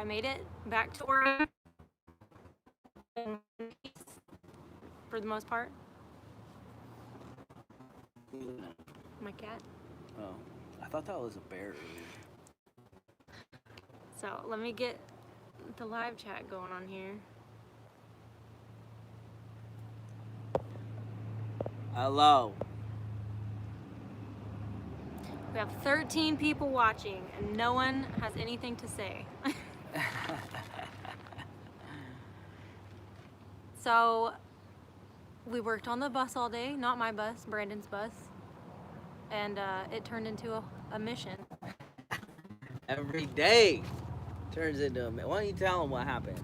I made it back to Oregon for the most part. My cat. Oh, I thought that was a bear. So let me get the live chat going on here. Hello. We have 13 people watching, and no one has anything to say. So we worked on the bus all day, not my bus, Brandon's bus, and it turned into a mission. Every day turns into a... Why don't you tell them what happened?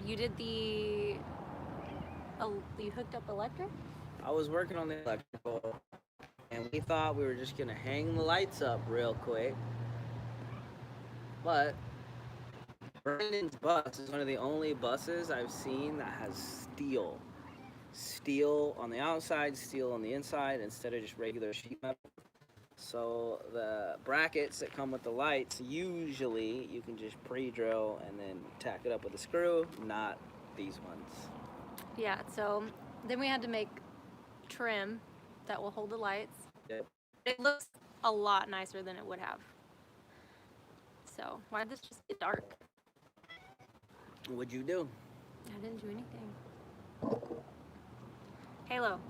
You did the... you hooked up electric? I was working on the electrical, and we thought we were just going to hang the lights up real quick. But Brandon's bus is one of the only buses I've seen that has steel. Steel on the outside, steel on the inside, instead of just regular sheet metal. So the brackets that come with the lights, usually you can just pre-drill and then tack it up with a screw, not these ones. Yeah, so then we had to make trim that will hold the lights. Yep. It looks a lot nicer than it would have. So why did this just get dark? What'd you do? I didn't do anything. Halo.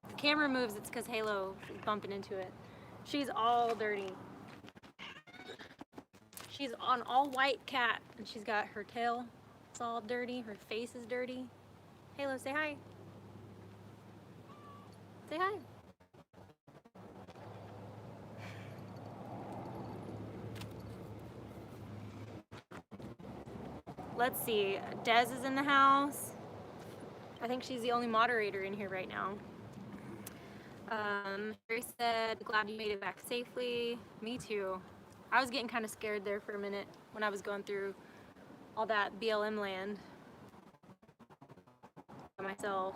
If the camera moves, it's because Halo is bumping into it. She's all dirty. She's an all white cat, and she's got her tail. It's all dirty. Her face is dirty. Halo, say hi. Say hi. Let's see. Des is in the house. I think she's the only moderator in here right now. Harry said, glad you made it back safely. Me too. I was getting kind of scared there for a minute when I was going through all that BLM land by myself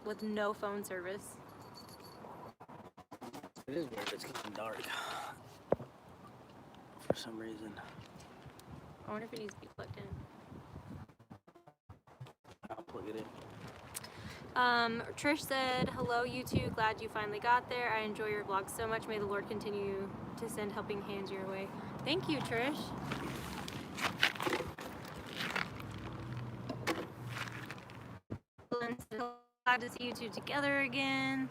with no phone service. It is weird. It's getting dark for some reason. I wonder if it needs to be plugged in. I'll plug it in. Trish said, hello, you two. Glad you finally got there. I enjoy your vlogs so much. May the Lord continue to send helping hands your way. Thank you, Trish. Glad to see you two together again.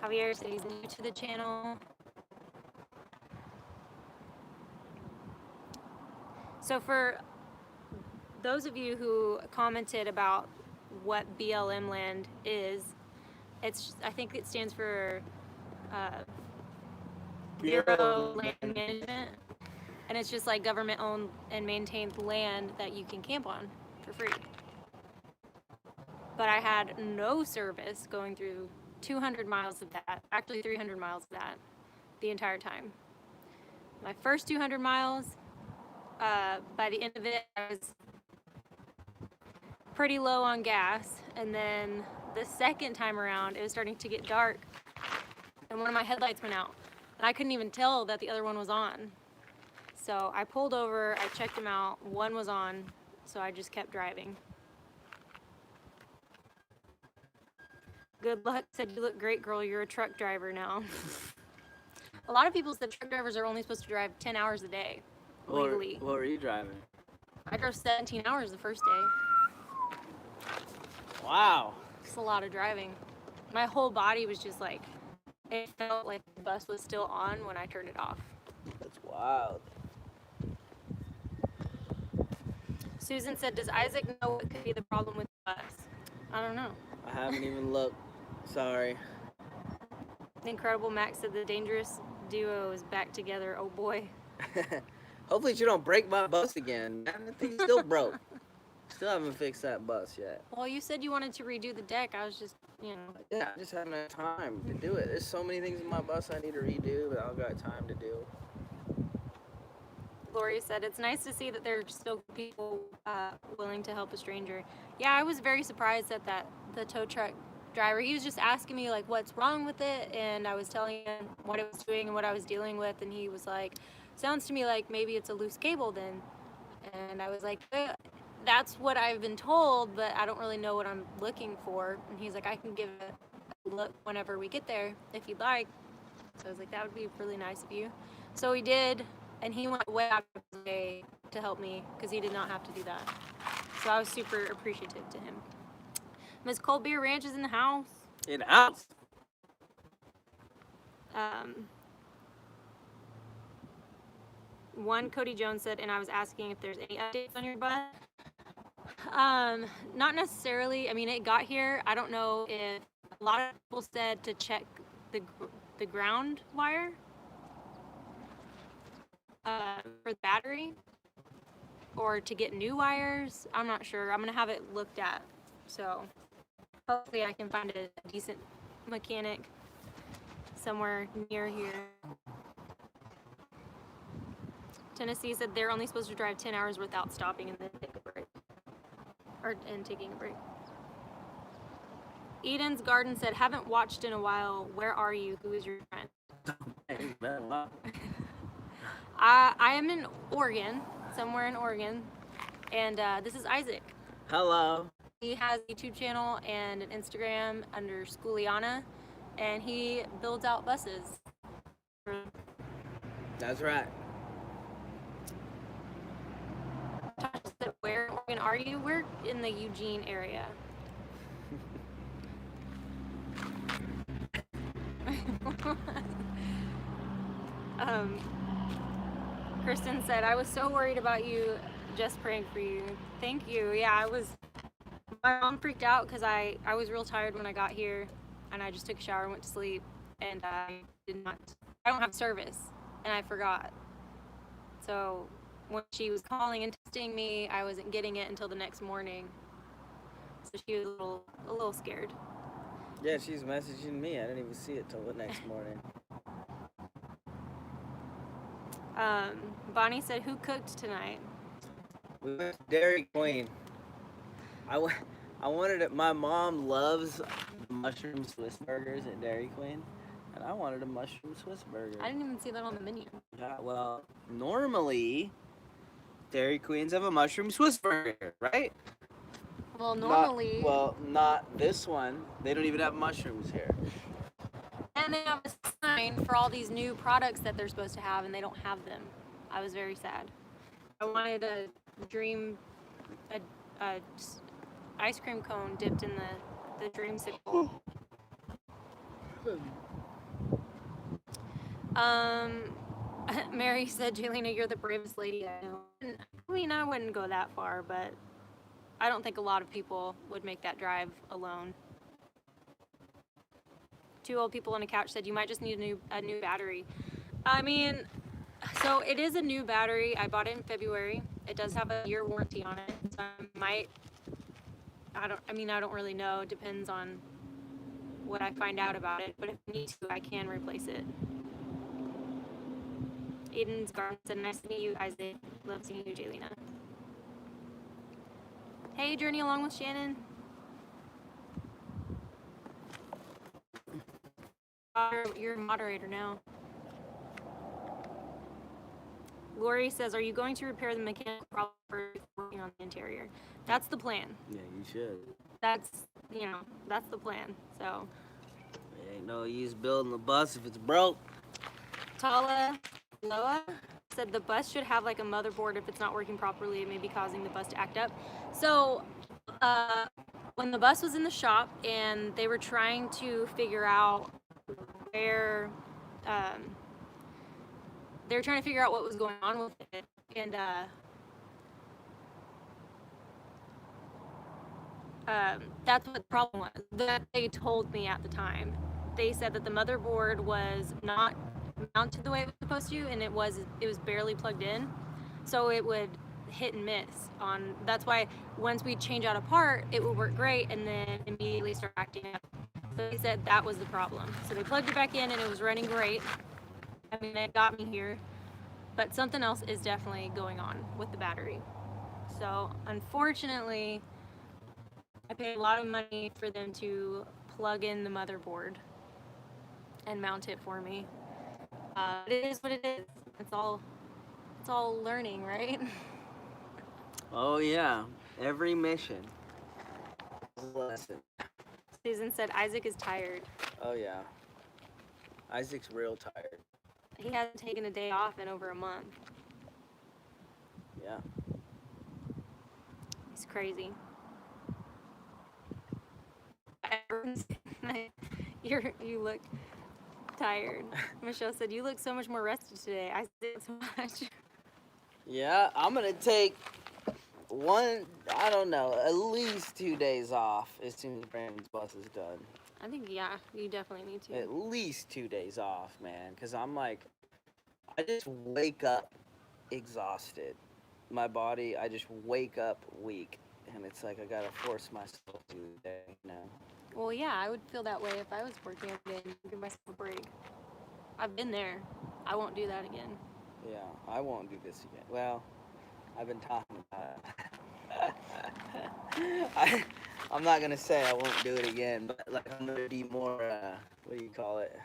Javier said he's new to the channel. So for those of you who commented about what BLM land is, I think it stands for Bureau of Land Management, and it's just like government-owned and maintained land that you can camp on for free. But I had no service going through 200 miles of that, actually 300 miles of that, the entire time. My first 200 miles, by the end of it, I was pretty low on gas, and then the second time around, it was starting to get dark, and one of my headlights went out, and I couldn't even tell that the other one was on. So I pulled over, I checked them out, one was on, so I just kept driving. Good luck said, you look great, girl, you're a truck driver now. A lot of people said truck drivers are only supposed to drive 10 hours a day, legally. What were you driving? I drove 17 hours the first day. Wow. It's a lot of driving. My whole body was just like, it felt like the bus was still on when I turned it off. That's wild. Susan said, does Isaac know what could be the problem with the bus? I don't know. I haven't even looked. Sorry. The Incredible Max said the dangerous duo is back together. Oh boy. Hopefully you don't break my bus again. Man, that thing's still broke. Still haven't fixed that bus yet. Well, you said you wanted to redo the deck. I was just, Yeah, I just haven't had time to do it. There's so many things in my bus I need to redo, but I've got time to do. Lori said, it's nice to see that there are still people willing to help a stranger. Yeah, I was very surprised at the tow truck driver. He was just asking me like what's wrong with it, and I was telling him what it was doing and what I was dealing with, and he was like, sounds to me like maybe it's a loose cable then. And I was like, that's what I've been told, but I don't really know what I'm looking for. And he's like, I can give it a look whenever we get there if you'd like. So I was like, that would be really nice of you. So he did, and he went way out of his way to help me because he did not have to do that. So I was super appreciative to him. Miss Cold Beer Ranch is in the house. In the house. One Cody Jones said, and I was asking if there's any updates on your bus. Not necessarily. I mean, it got here. I don't know if a lot of people said to check the ground wire for the battery or to get new wires. I'm not sure. I'm gonna have it looked at. So hopefully I can find a decent mechanic somewhere near here. Tennessee said they're only supposed to drive 10 hours without stopping and then take a break. And taking a break. Eden's Garden said, haven't watched in a while. Where are you? Who is your friend? I am in Oregon, somewhere in Oregon. And this is Isaac. Hello. He has a YouTube channel and an Instagram under Schooliana. And he builds out buses. That's right. Tasha said, where in Oregon are you? We're in the Eugene area. Kristen said, I was so worried about you, just praying for you. Thank you. Yeah, my mom freaked out because I was real tired when I got here, and I just took a shower and went to sleep, and I don't have service, and I forgot. So when she was calling and texting me, I wasn't getting it until the next morning. So she was a little scared. Yeah, she's messaging me. I didn't even see it till the next morning. Bonnie said, who cooked tonight? We went to Dairy Queen. I wanted it. My mom loves mushroom Swiss burgers at Dairy Queen, and I wanted a mushroom Swiss burger. I didn't even see that on the menu. Yeah, well, normally Dairy Queens have a mushroom Swiss burger, right? Well, normally... Not this one. They don't even have mushrooms here. And they have a sign for all these new products that they're supposed to have, and they don't have them. I was very sad. I wanted a ice cream cone dipped in the dreamsicle. Mary said, Jelena, you're the bravest lady I know. I mean, I wouldn't go that far, but I don't think a lot of people would make that drive alone. Two old people on a couch said, you might just need a new battery. I mean, so it is a new battery. I bought it in February. It does have a year warranty on it. So I don't really know. It depends on what I find out about it. But if I need to, I can replace it. Eden's Garden said, nice to meet you, Isaac. Love seeing you, Jelena. Hey, Journey Along with Shannon. You're a moderator now. Lori says, are you going to repair the mechanical problem for working on the interior? That's the plan. Yeah, you should. That's the plan. So. Ain't no use building the bus if it's broke. Tala Loa said the bus should have like a motherboard. If it's not working properly, it may be causing the bus to act up. So when the bus was in the shop and they were trying to figure out where they were trying to figure out what was going on with it, and that's what the problem was. That they told me at the time. They said that the motherboard was not mounted the way it was supposed to, and it was barely plugged in, so it would hit and miss on. That's why once we change out a part, it would work great, and then immediately start acting up. So they said that was the problem. So they plugged it back in, and it was running great. I mean, it got me here, But something else is definitely going on with the battery. So unfortunately, I paid a lot of money for them to plug in the motherboard and mount it for me. It is what it is. It's all learning, right? Oh yeah, every mission is a lesson. Susan said Isaac is tired. Oh yeah, Isaac's real tired. He hasn't taken a day off in over a month. Yeah. It's crazy. You look tired. Michelle said you look so much more rested today. I said so much. Yeah, I'm gonna take I don't know, at least 2 days off as soon as Brandon's bus is done. I think, yeah, you definitely need to. At least 2 days off, man, because I'm like, I just wake up exhausted. My body, I just wake up weak, and it's like I gotta force myself to the day, you know. Well, yeah, I would feel that way if I was working every day and give myself a break. I've been there. I won't do that again. Yeah, I won't do this again. Well, I've been talking about it. I'm not gonna say I won't do it again, but like I'm gonna be more. What do you call it?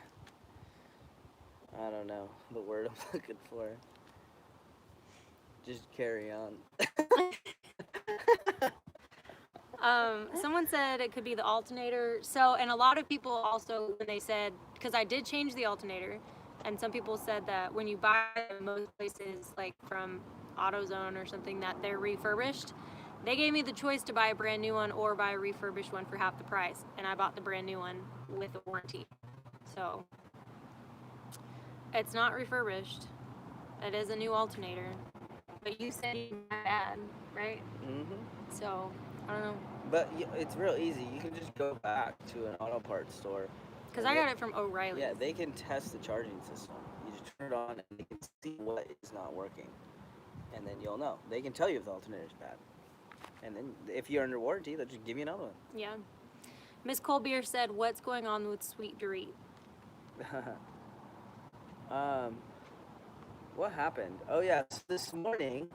I don't know the word I'm looking for. Just carry on. Someone said it could be the alternator. So, and a lot of people also, when they said, because I did change the alternator, and some people said that when you buy them, most places, like from AutoZone or something, that they're refurbished. They gave me the choice to buy a brand new one or buy a refurbished one for half the price, and I bought the brand new one with a warranty. So, it's not refurbished. It is a new alternator. But you said you bad, right? Mm-hmm. So, I don't know. But it's real easy. You can just go back to an auto parts store. Because I got it from O'Reilly. Yeah, they can test the charging system. You just turn it on and they can see what is not working. And then you'll know. They can tell you if the alternator is bad. And then if you're under warranty, they'll just give you another one. Yeah. Miss Colbier said, what's going on with Sweet Dorit? What happened? Oh, yeah, so this morning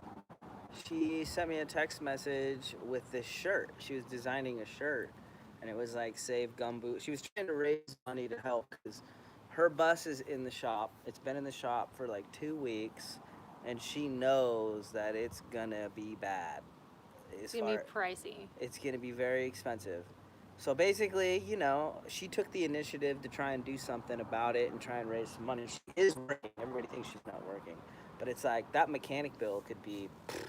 she sent me a text message with this shirt. She was designing a shirt, and it was like Save Gumboot. She was trying to raise money to help because her bus is in the shop. It's been in the shop for like 2 weeks, and she knows that it's gonna be bad. It's going to be pricey. It's gonna be very expensive. So basically, you know, she took the initiative to try and do something about it and try and raise some money. She is working. Everybody thinks she's not working, but it's like that mechanic bill could be $2,000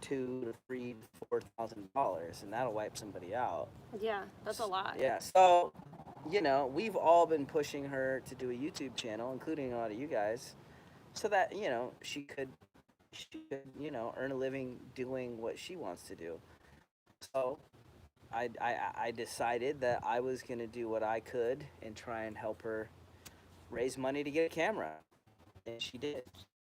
to $3,000 to $4,000, and that'll wipe somebody out. Yeah, that's a lot. Yeah. So, you know, we've all been pushing her to do a YouTube channel, including a lot of you guys, so that you know she could you know earn a living doing what she wants to do. So I decided that I was going to do what I could and try and help her raise money to get a camera. And she did.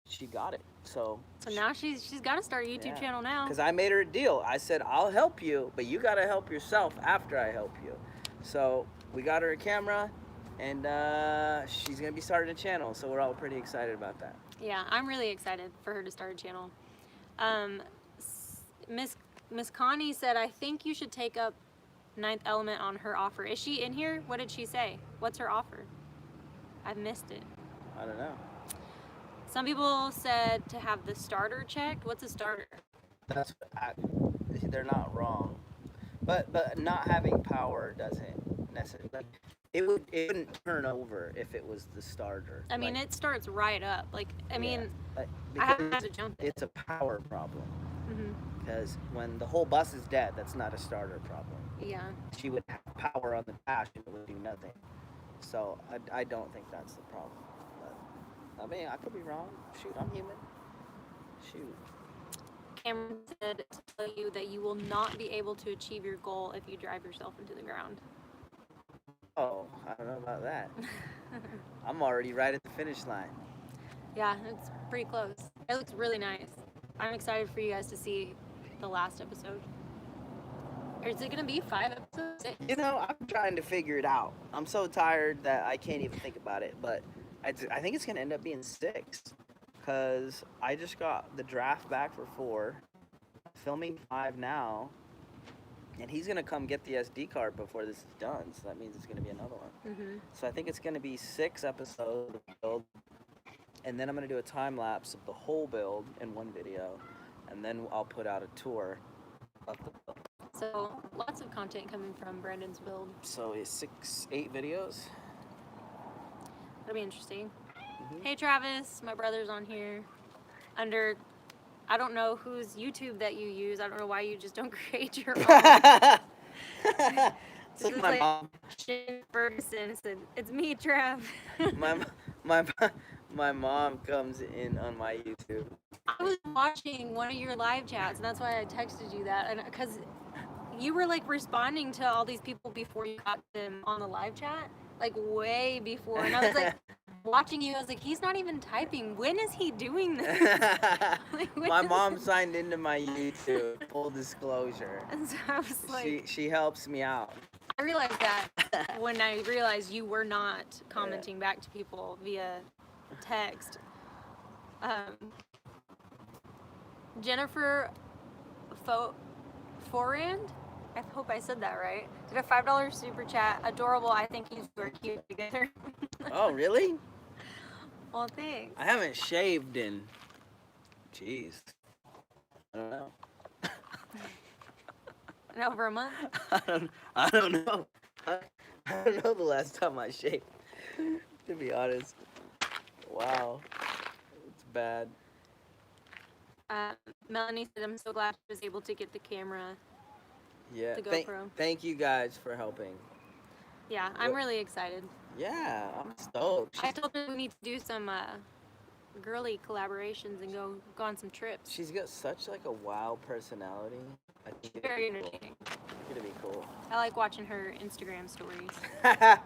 She got it. So now she's got to start a YouTube channel now. Because I made her a deal. I said, I'll help you, but you got to help yourself after I help you. So we got her a camera, and she's going to be starting a channel. So we're all pretty excited about that. Yeah, I'm really excited for her to start a channel. Miss Connie said, I think you should take up Ninth Element on her offer. Is she in here? What did she say? What's her offer? I've missed it. I don't know. Some people said to have the starter checked. What's a starter? That's they're not wrong, but not having power doesn't necessarily. Like, it wouldn't turn over if it was the starter. I mean, it starts right up. Like, I mean, I because have to jump it. it's a power problem. Mm-hmm. Because when the whole bus is dead, that's not a starter problem. Yeah. She would have power on the dash and it would do nothing. So I don't think that's the problem. But, I mean, I could be wrong. Shoot, I'm human. Shoot. Cameron said to tell you that you will not be able to achieve your goal if you drive yourself into the ground. Oh, I don't know about that. I'm already right at the finish line. Yeah, it's pretty close. It looks really nice. I'm excited for you guys to see the last episode. Or is it going to be 5 episodes? 6? You know, I'm trying to figure it out. I'm so tired that I can't even think about it. But I think it's going to end up being 6. because I just got the draft back for 4, filming 5 now, and he's gonna come get the SD card before this is done. So that means it's gonna be another one. Mm-hmm. So I think it's gonna be 6 episodes of build, and then I'm gonna do a time lapse of the whole build in one video, and then I'll put out a tour of the build. So lots of content coming from Brandon's build. So it's 6, 8 videos. That'll be interesting. Mhm. Hey Travis, my brother's on here. Under, I don't know whose YouTube that you use. I don't know why you just don't create your own. It's like This is my like mom. Shane Ferguson said, "It's me, Trav." My mom comes in on my YouTube. I was watching one of your live chats, and that's why I texted you that, and because you were like responding to all these people before you got them on the live chat, like way before, and I was like watching you. I was like, he's not even typing. When is he doing this? Like, when My is mom this? signed into my YouTube. Full disclosure. And so I was like, She helps me out. I realized that when I realized you were not commenting back to people via text. Jennifer Forand, I hope I said that right, did a $5 super chat. Adorable. I think you two are cute together. Oh, really? Well, thanks. I haven't shaved in. Jeez. I don't know. In over a month. I don't know. I don't know the last time I shaved. To be honest. Wow. It's bad. Melanie said, I'm so glad she was able to get the camera. Yeah. The GoPro. Thank you guys for helping. Yeah, I'm What- really excited. Yeah, I'm stoked. I told her we need to do some girly collaborations and go on some trips. She's got such like a wild personality. I think it'd Very be cool. entertaining. It'd be cool. I like watching her Instagram stories. Her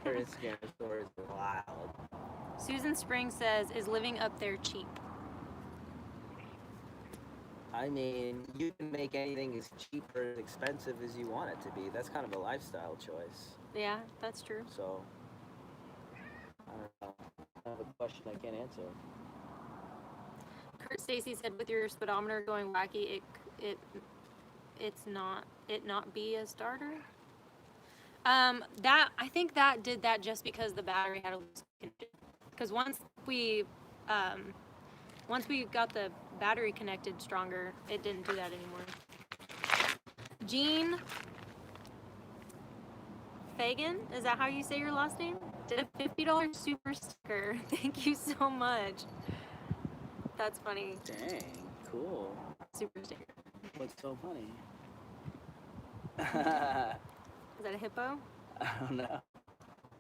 Instagram story is wild. Susan Spring says, is living up there cheap? I mean, you can make anything as cheap or as expensive as you want it to be. That's kind of a lifestyle choice. Yeah, that's true. So, I don't know. I have a question I can't answer. Kurt Stacy said, with your speedometer going wacky, it's not be a starter. That I think that did that just because the battery had a loose connection. Because once we got the battery connected stronger, it didn't do that anymore. Jean Fagan, is that how you say your last name? Did a $50 super sticker. Thank you so much. That's funny. Dang, cool. Super sticker. What's so funny? Is that a hippo? I don't know.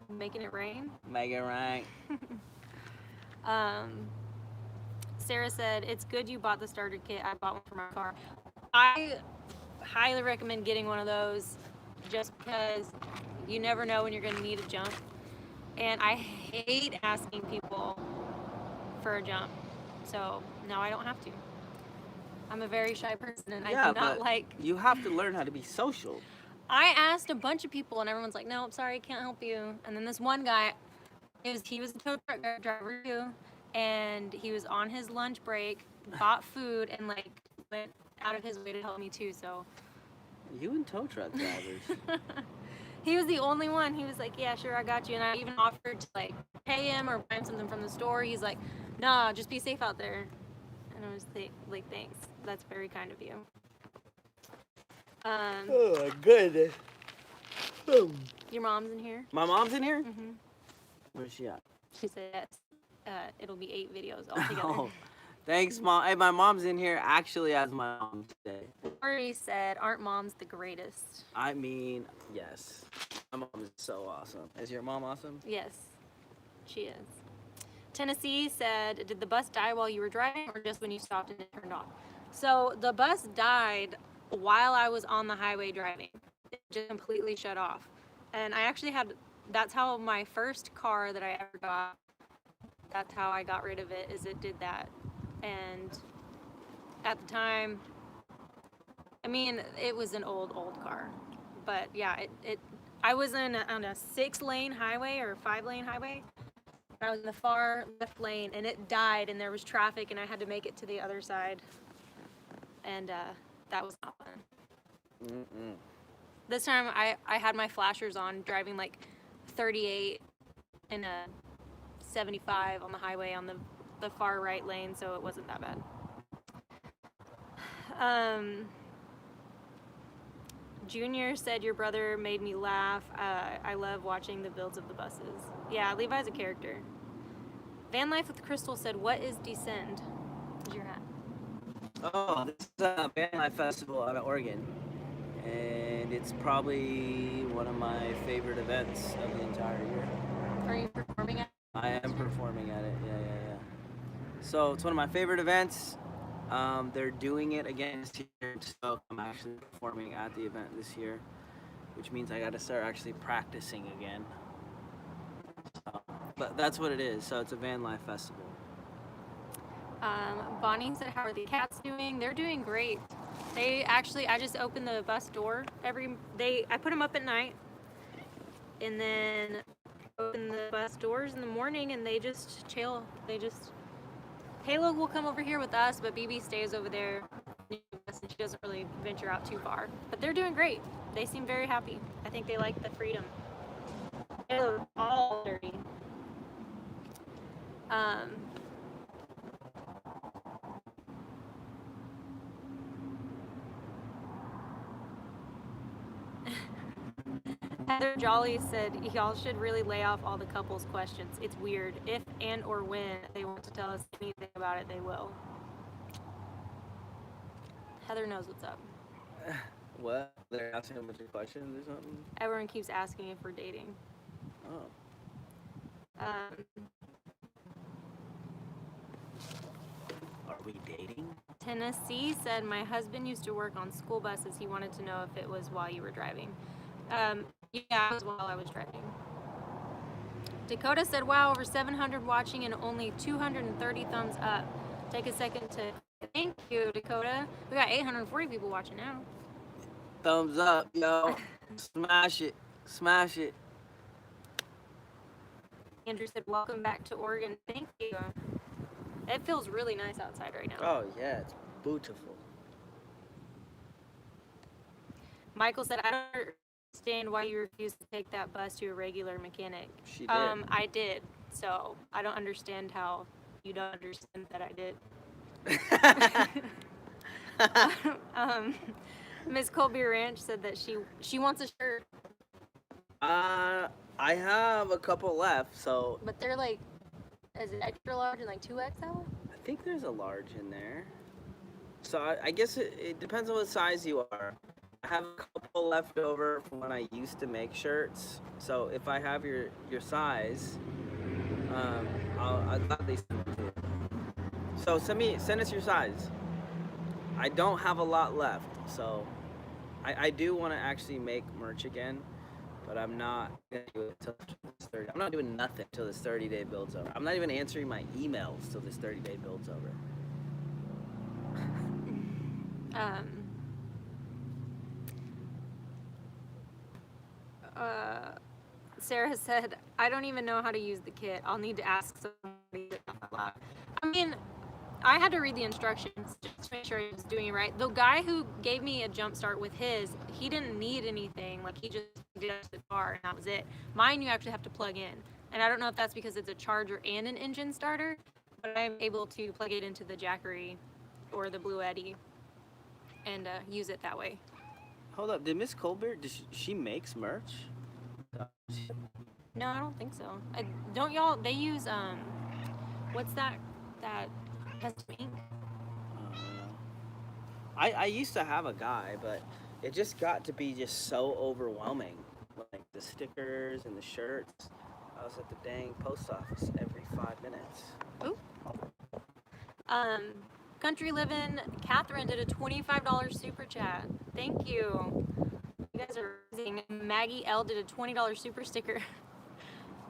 Making it rain? Make it right. Sarah said, it's good you bought the starter kit. I bought one for my car. I highly recommend getting one of those just because you never know when you're going to need a jump. And I hate asking people for a jump. So now I don't have to. I'm a very shy person and I do not like... You have to learn how to be social. I asked a bunch of people and everyone's like, no, I'm sorry, I can't help you. And then this one guy, he was a tow truck driver too, and he was on his lunch break, bought food, and like went out of his way to help me too. So You and tow truck drivers. he was the only one. He was like, yeah, sure, I got you. And I even offered to like pay him or buy him something from the store. He's like, nah, just be safe out there. And I was like, thanks. That's very kind of you. Oh my goodness. Your mom's in here? My mom's in here? Mm-hmm. Where's she at? She said yes. It'll be 8 videos altogether. Oh, thanks, Mom. Hey, my mom's in here actually as my mom today. Already said, aren't moms the greatest? I mean, yes. My mom is so awesome. Is your mom awesome? Yes, she is. Tennessee said, did the bus die while you were driving or just when you stopped and it turned off? So the bus died while I was on the highway driving. It just completely shut off. And I actually that's how my first car that I ever got, that's how I got rid of it, is it did that. And at the time, I mean, it was an old car. But yeah, I was on a 6-lane highway or 5-lane highway. I was in the far left lane, and it died, and there was traffic, and I had to make it to the other side. And that was not fun. Mm-mm. This time, I had my flashers on, driving like 38 and a 75 on the highway on the far right lane, so it wasn't that bad. Junior said your brother made me laugh. I love watching the builds of the buses. Yeah, Levi's a character. Van Life with Crystal said, what is Descend? Is your hat? Oh, this is a Van Life Festival out of Oregon. And it's probably one of my favorite events of the entire year. Are you performing at it? I am performing at it, yeah. So it's one of my favorite events. They're doing it again this year, so I'm actually performing at the event this year, which means I got to start actually practicing again. So, but that's what it is. So it's a van life festival. Bonnie said, how are the cats doing? They're doing great. They actually, I just opened the bus door I put them up at night, and then open the bus doors in the morning, and they just chill. Halo will come over here with us, but BB stays over there, and she doesn't really venture out too far. But they're doing great. They seem very happy. I think they like the freedom. Halo's all dirty. Heather Jolly said, y'all should really lay off all the couples questions. It's weird. If and or when they want to tell us anything about it, they will. Heather knows what's up. What? They're asking a bunch of questions or something? Everyone keeps asking if we're dating. Oh. Are we dating? Tennessee said, my husband used to work on school buses. He wanted to know if it was while you were driving. Yeah, it was while I was driving. Dakota said, wow, over 700 watching and only 230 thumbs up. Take a second to thank you, Dakota. We got 840 people watching now. Thumbs up, yo. Smash it. Smash it. Andrew said, welcome back to Oregon. Thank you. It feels really nice outside right now. Oh, yeah, it's beautiful. Michael said, I don't understand why you refused to take that bus to a regular mechanic. She did. I did. So I don't understand how you don't understand that I did. Miss Colby Ranch said that she wants a shirt. I have a couple left, so. But they're like, is it extra large and like 2XL? I think there's a large in there. So I guess it depends on what size you are. I have a couple left over from when I used to make shirts. So if I have your size, I'll gladly send it to you. So send us your size. I don't have a lot left, so I do want to actually make merch again, but I'm not gonna do it until this 30. I'm not doing nothing until this 30-day build's over. I'm not even answering my emails till this 30-day build's over. Sarah said, I don't even know how to use the kit. I'll need to ask somebody. I mean, I had to read the instructions just to make sure I was doing it right. The guy who gave me a jump start with his, he didn't need anything. Like, he just did it to the car, and that was it. Mine, you actually have to plug in. And I don't know if that's because it's a charger and an engine starter, but I'm able to plug it into the Jackery or the Blue Eddy and use it that way. Hold up, did Miss Colbert, she makes merch? No, I don't think so. Don't y'all, they use, what's that custom ink? I used to have a guy, but it just got to be just so overwhelming. Like the stickers and the shirts. I was at the dang post office every 5 minutes. Ooh. Country Living, Catherine did a $25 super chat. Thank you. You guys are amazing. Maggie L did a $20 super sticker.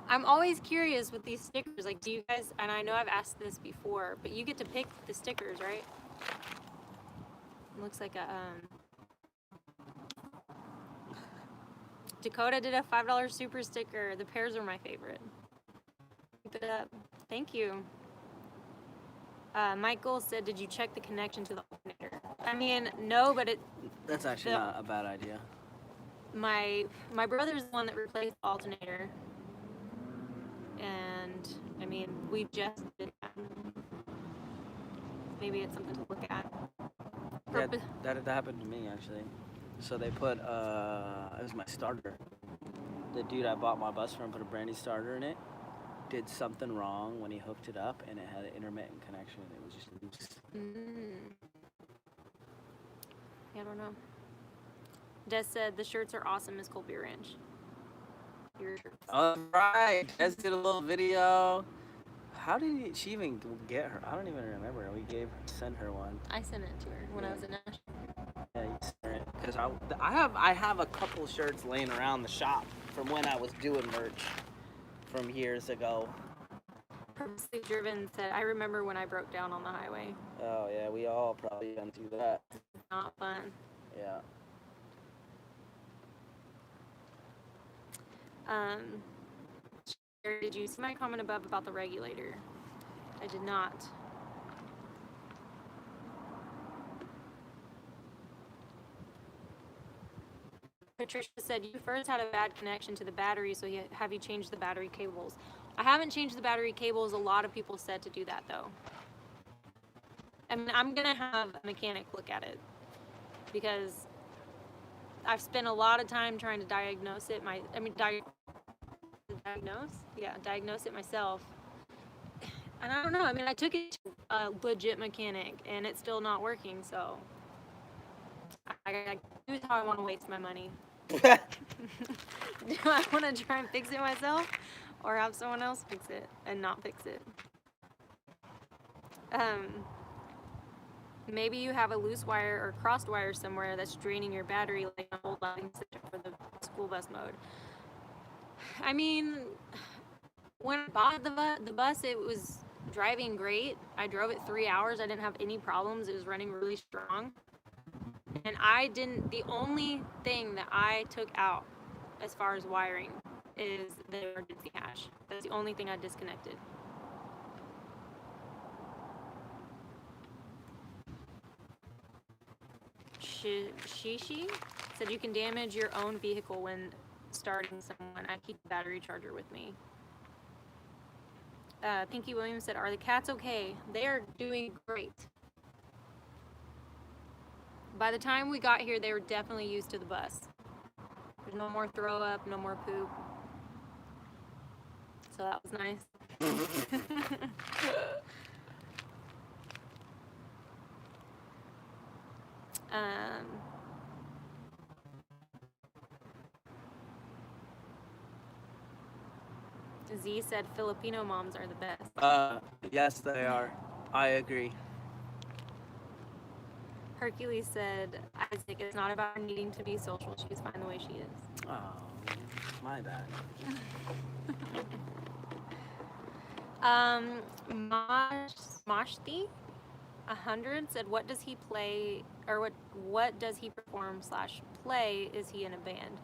I'm always curious with these stickers. Like, do you guys, and I know I've asked this before, but you get to pick the stickers, right? It looks like a, Dakota did a $5 super sticker. The pears are my favorite. The it up. Thank you. Michael said, did you check the connection to the alternator? I mean, no, but That's actually not a bad idea. my brother's the one that replaced the alternator. And, I mean, we just did that. Maybe it's something to look at. Yeah, that happened to me, actually. So they put, it was my starter. The dude I bought my bus from put a brand new starter in it. Did something wrong when he hooked it up, and it had an intermittent connection. It was just loose. Yeah, I don't know. Des said the shirts are awesome as Cold Beer Ranch. Your shirts. All right, Des did a little video. How did she even get her? I don't even remember. We sent her one. I sent it to her when I was in Nashville. Yeah, you sent it because I have a couple shirts laying around the shop from when I was doing merch from years ago. Purposely Driven said, I remember when I broke down on the highway. Oh yeah, we all probably went through that. Not fun. Yeah. Did you see my comment above about the regulator? I did not. Patricia said, you first had a bad connection to the battery, so have you changed the battery cables? I haven't changed the battery cables. A lot of people said to do that, though. I mean, I'm going to have a mechanic look at it because I've spent a lot of time trying to diagnose it. Diagnose it myself. And I don't know. I mean, I took it to a legit mechanic, and it's still not working, so here's how I want to waste my money. Do I want to try and fix it myself, or have someone else fix it and not fix it? Maybe you have a loose wire or crossed wire somewhere that's draining your battery, like an old lighting system for the school bus mode. I mean, when I bought the bus, it was driving great. I drove it 3 hours. I didn't have any problems. It was running really strong. And the only thing that I took out as far as wiring is the emergency hatch. That's the only thing I disconnected. Shishi said you can damage your own vehicle when starting someone. I keep the battery charger with me. Pinky Williams said, are the cats okay? They are doing great. By the time we got here, they were definitely used to the bus. There's no more throw up, no more poop. So that was nice. Z said Filipino moms are the best. Yes, they are. I agree. Hercules said, Isaac, it's not about her needing to be social. She's fine the way she is. Oh, my bad. Mashti 100 said, what does he play, or what does he perform / play? Is he in a band?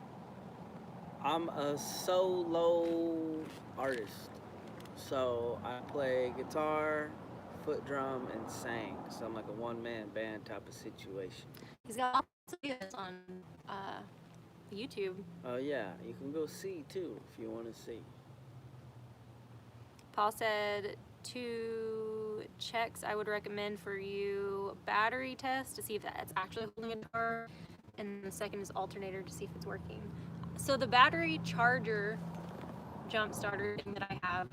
I'm a solo artist. So I play guitar, foot drum, and sang. So I'm like a one-man band type of situation. He's got lots of videos on YouTube. Oh yeah, you can go see too if you want to see. Paul said 2 checks I would recommend for you: battery test to see if that's actually holding a guitar, and the second is alternator to see if it's working. So the battery charger jump starter thing that I have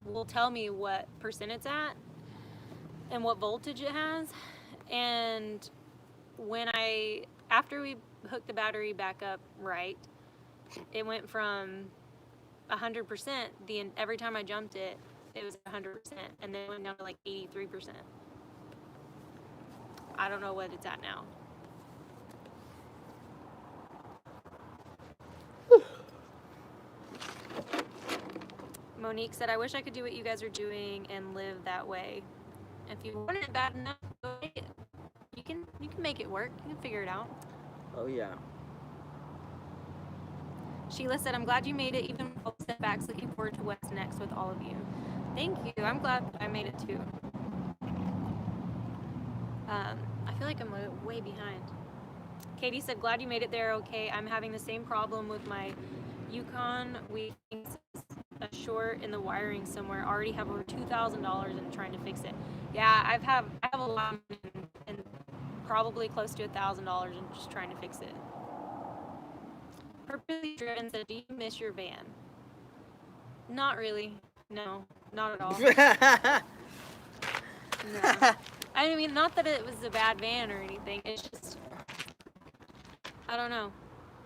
will tell me what percent it's at and what voltage it has. And after we hooked the battery back up right, it went from 100%. Every time I jumped it, it was 100%, and then it went down to like 83%. I don't know what it's at now. Monique said, I wish I could do what you guys are doing and live that way. If you want it bad enough, go make it. You can make it work. You can figure it out. Oh yeah. Sheila said, I'm glad you made it, even with all the setbacks. Looking forward to what's next with all of you. Thank you. I'm glad I made it too. I feel like I'm way behind. Katie said, glad you made it there okay. I'm having the same problem with my Yukon. We think it's a short in the wiring somewhere. Already have over $2,000 in trying to fix it. Yeah, I have a lot of money and probably close to $1,000 in just trying to fix it. Purposely Driven said, do you miss your van? Not really. No, not at all. No. I mean, not that it was a bad van or anything. It's just, I don't know.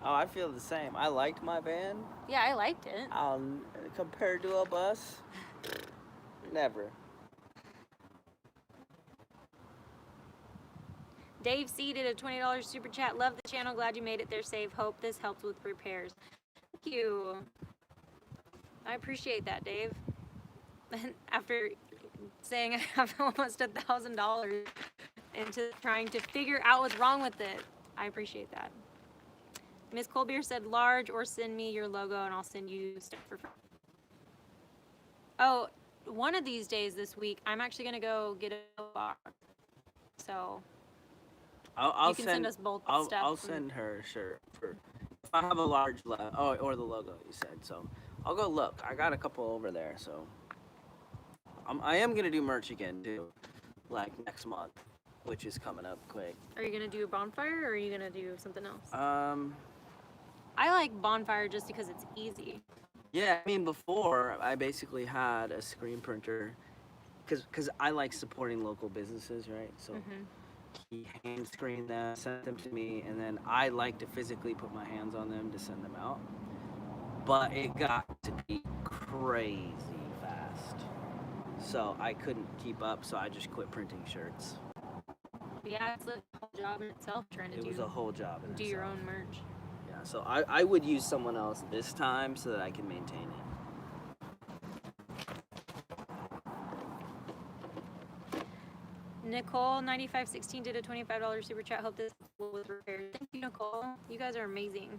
Oh, I feel the same. I liked my van. Yeah, I liked it. Compared to a bus, never. Dave C did a $20 super chat. Love the channel. Glad you made it there safe. Hope this helps with repairs. Thank you. I appreciate that, Dave. After saying I have almost $1,000 into trying to figure out what's wrong with it, I appreciate that. Miss Colbier said large, or send me your logo and I'll send you stuff for free. Oh, one of these days this week, I'm actually gonna go get a box. So I'll you can send us both stuff. I'll send her a shirt for if I have a large or the logo you said. So I'll go look. I got a couple over there. So I am gonna do merch again too, like next month, which is coming up quick. Are you gonna do a bonfire or are you gonna do something else? I like bonfire just because it's easy. Yeah, I mean before I basically had a screen printer, because I like supporting local businesses, right? So. He hand screened them, sent them to me, and then I like to physically put my hands on them to send them out. But it got to be crazy fast. So I couldn't keep up, so I just quit printing shirts. Yeah, it's a whole job in itself trying to It was a whole job in do itself. your own merch. Yeah, so I would use someone else this time so that I can maintain it. Nicole 9516 did a $25 super chat. Hope this was repaired. Thank you, Nicole. You guys are amazing.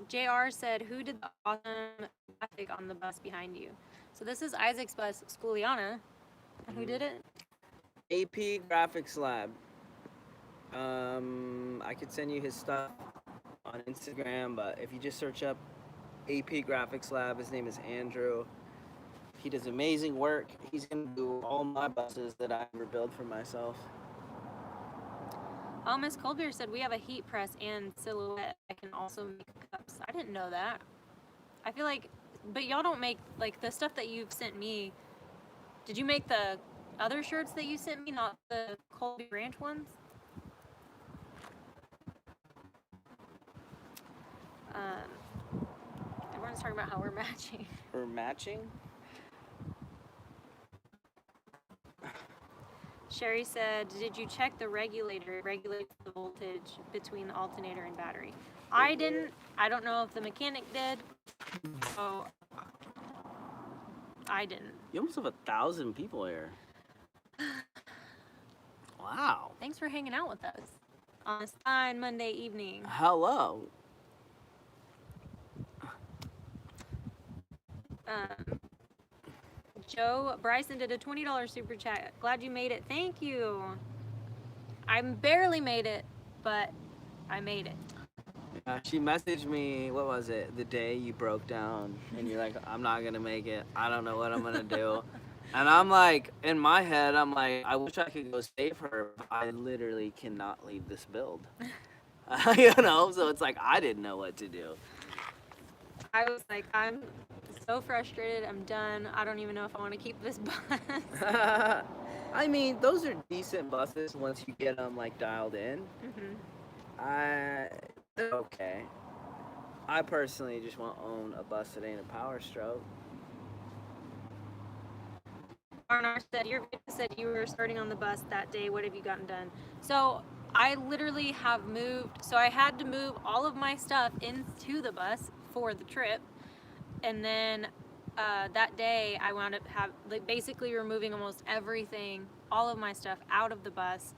JR said, who did the awesome graphic on the bus behind you? So this is Isaac's bus, Schooliana. And who did it? AP Graphics Lab. I could send you his stuff on Instagram, but if you just search up AP Graphics Lab, his name is Andrew. He does amazing work. He's gonna do all my buses that I ever build for myself. Oh, Miss Colbier said we have a heat press and silhouette. I can also make cups. I didn't know that. I feel like, but y'all don't make, like, the stuff that you've sent me. Did you make the other shirts that you sent me, not the Colby Ranch ones? Everyone's talking about how we're matching. We're matching? Sherry said, did you check the regulator? It regulates the voltage between the alternator and battery. I didn't. I don't know if the mechanic did. So I didn't. You almost have 1,000 people here. Wow. Thanks for hanging out with us on this fine Monday evening. Hello. Joe Bryson did a $20 super chat. Glad you made it. Thank you. I barely made it, but I made it. She messaged me, what was it, the day you broke down, and you're like, I'm not going to make it. I don't know what I'm going to do. And I'm like, in my head, I'm like, I wish I could go save her, but I literally cannot leave this build. You know, so it's like, I didn't know what to do. I was like, I'm so frustrated. I'm done. I don't even know if I want to keep this bus. I mean, those are decent buses once you get them, like, dialed in. They're okay. I personally just want to own a bus that ain't a Power Stroke. Arnar said, your video said you were starting on the bus that day. What have you gotten done? So I literally have moved. So I had to move all of my stuff into the bus for the trip. And then that day I wound up basically removing almost everything, all of my stuff out of the bus,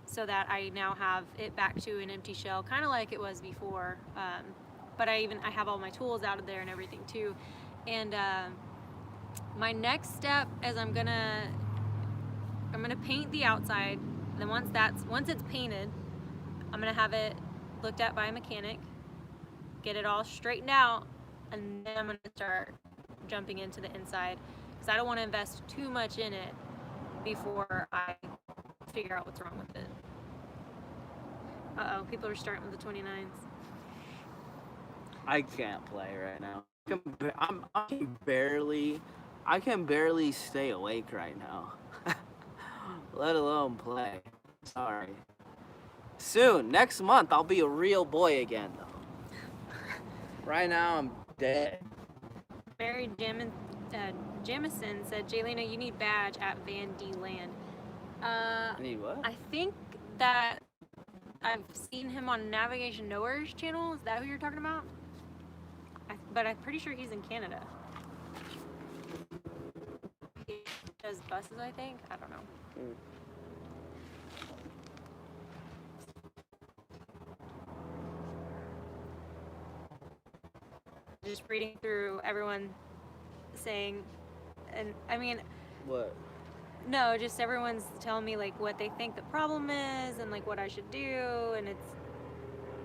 so that I now have it back to an empty shell, kind of like it was before. But I have all my tools out of there and everything too. And My next step is I'm gonna paint the outside. Then once it's painted, I'm gonna have it looked at by a mechanic, get it all straightened out, and then I'm gonna start jumping into the inside because I don't want to invest too much in it before I figure out what's wrong with it. Uh-oh, people are starting with the 29s. I can't play right now. I can barely stay awake right now. Let alone play. Sorry. Soon, next month, I'll be a real boy again, though. Right now, I'm dead. Barry Jamison said, Jaylena, you need badge at Van D Land. I need what? I think that I've seen him on Navigation Nowhere's channel. Is that who you're talking about? But I'm pretty sure he's in Canada. He does buses, I think. I don't know. Just reading through everyone saying, and I mean, What? no, just everyone's telling me like what they think the problem is and like what I should do, and it's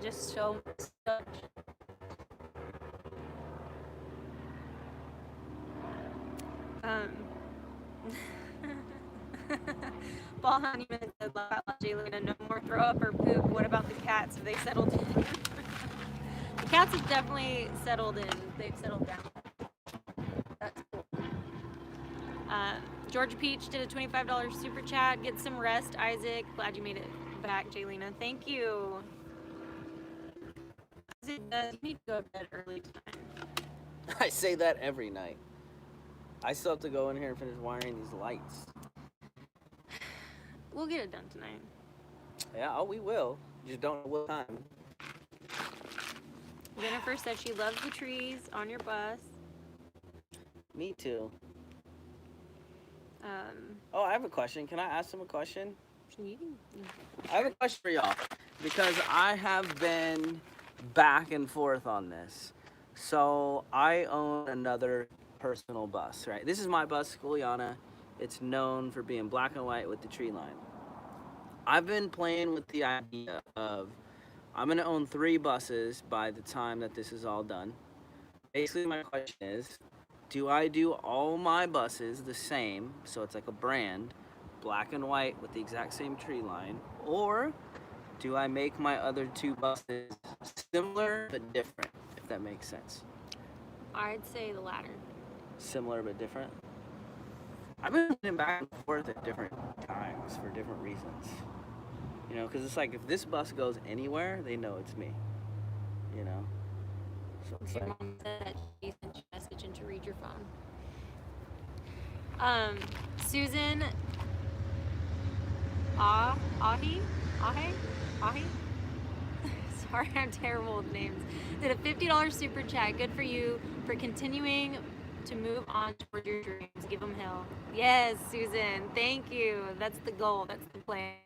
just so much. Ball Honeyman said, Jaylena, no more throw up or poop. What about the cats? Have they settled in? The cats have definitely settled in. They've settled down. That's cool. Georgia Peach did a $25 super chat. Get some rest, Isaac. Glad you made it back, Jaylena. Thank you. Isaac, you need to go to bed early tonight. I say that every night. I still have to go in here and finish wiring these lights. We'll get it done tonight. Yeah, oh, we will. Just don't know what time. Jennifer said she loves the trees on your bus. Me too. Oh, I have a question. Can I ask them a question? I have a question for y'all because I have been back and forth on this. So I own another personal bus, right? This is my bus, Skuliana. It's known for being black and white with the tree line. I've been playing with the idea of I'm going to own 3 buses by the time that this is all done. Basically, my question is, do I do all my buses the same, so it's like a brand, black and white with the exact same tree line, or do I make my other 2 buses similar but different, if that makes sense? I'd say the latter. Similar but different? I've been putting back and forth at different times for different reasons. You know, because it's like if this bus goes anywhere, they know it's me. You know? So it's Your like, mom said that she sent you a message and to read your phone. Susan Ahi? Sorry, I'm terrible with names. Did a $50 super chat. Good for you for continuing to move on toward your dreams. Give them hell. Yes, Susan. Thank you. That's the goal. That's the plan.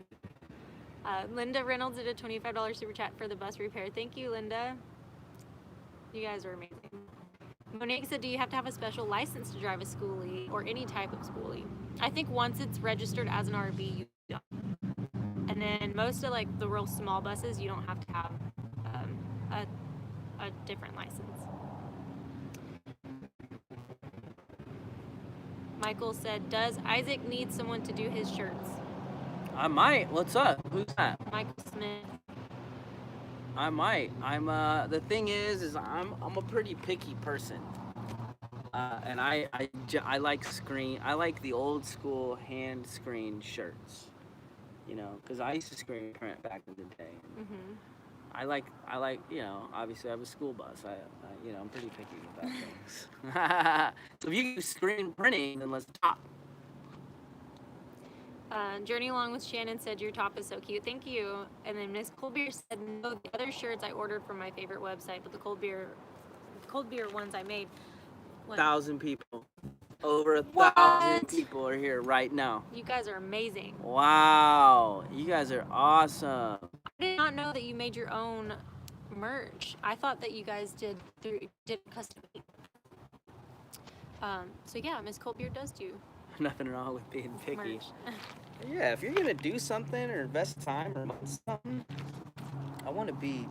Linda Reynolds did a $25 super chat for the bus repair. Thank you, Linda. You guys are amazing. Monique said, do you have to have a special license to drive a schoolie or any type of schoolie? I think once it's registered as an RV, you don't. And then most of like the real small buses, you don't have to have a different license. Michael said, does Isaac need someone to do his shirts? I might. What's up? Who's that? Michael Smith. I might. The thing is I'm a pretty picky person. And I like I like the old school hand screen shirts. You know, because I used to screen print back in the day. Mm-hmm. I like, you know, obviously I have a school bus. You know, I'm pretty picky about things. So if you do screen printing, then let's talk. Journey Along with Shannon said, your top is so cute. Thank you. And then Miss Cold Beer said, no, the other shirts I ordered from my favorite website, but the cold beer ones I made. 1,000 people. Over 1,000 people are here right now. You guys are amazing. Wow. You guys are awesome. I did not know that you made your own merch. I thought that you guys did custom. So yeah, Miss Coldbeard does do Nothing wrong with being picky. merch. Yeah, if you're gonna do something or invest time or money in something, I want to be,